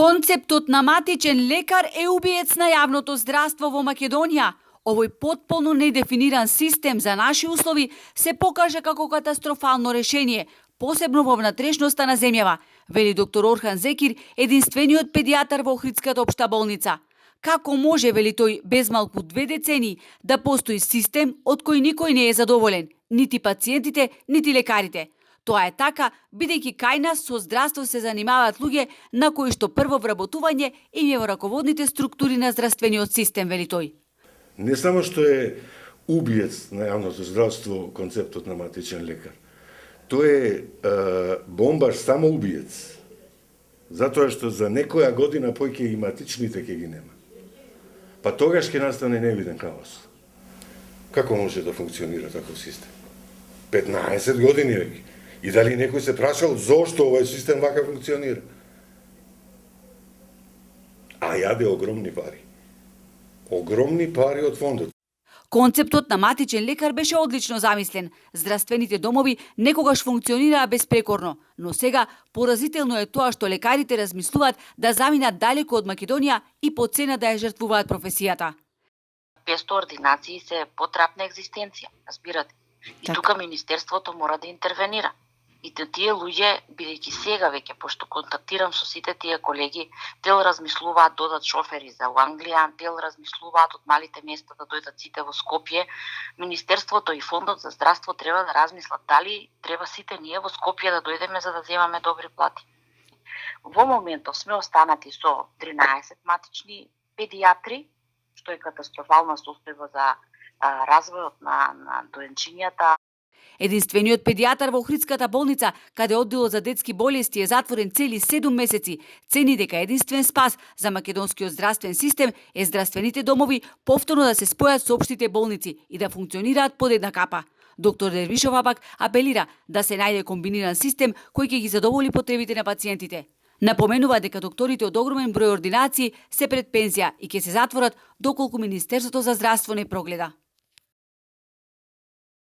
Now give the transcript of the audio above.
Концептот на матичен лекар е убиец на јавното здравство во Македонија. Овој потполно недефиниран систем за наши услови се покажа како катастрофално решение, посебно во внатрешноста на земјава, вели доктор Орхан Зекир, единствениот педијатар во Охридската општа болница. Како може, вели тој, без малку 2 децении да постои систем од кој никој не е задоволен, нити пациентите, нити лекарите? Тоа е така, бидејќи кај нас со здравство се занимаваат луѓе на кои што прво вработување им е во раководните структури на здравствениот систем, вели тој. Не само што е убиец на јавното здравство концептот на матичен лекар, тој е бомбаш самоубиец. Затоа што за некоја година поќе и матичните ќе ги нема. Па тогаш ќе настане невиден хаос. Како може да функционира таков систем? 15 години веќе. И дали некој се прашал зошто овој систем вака функционира? А јаде огромни пари. Огромни пари од фондот. Концептот на матичен лекар беше одлично замислен. Здравствените домови некогаш функционираа безпрекорно, но сега поразително е тоа што лекарите размислуваат да заминат далеку од Македонија и по цена да ја жртвуваат професијата. 500 ординации се потрапна екзистенција, разбирате. И тука Министерството мора да интервенира. И тие луѓе, бидејќи сега веќе, пошто контактирам со сите тие колеги, дел размислуваат додат шофери за Англија, дел размислуваат од малите места да дојдат сите во Скопје. Министерството и Фондот за здравство треба да размислат дали треба сите ние во Скопје да дојдеме за да земаме добри плати. Во моментов сме останати со 13 матични педијатри, што е катастрофална состојба за развојот на доенчињата. Единствениот педијатар во Охридската болница, каде одделот за детски болести е затворен цели 7 месеци, цени дека единствен спас за македонскиот здравствен систем е здравствените домови повторно да се спојат со општите болници и да функционираат под една капа. Доктор Дервишова пак апелира да се најде комбиниран систем кој ќе ги задоволи потребите на пациентите. Напоменува дека докторите од огромен број ординации се пред пензија и ќе се затворат доколку Министерството за здравство не прогледа.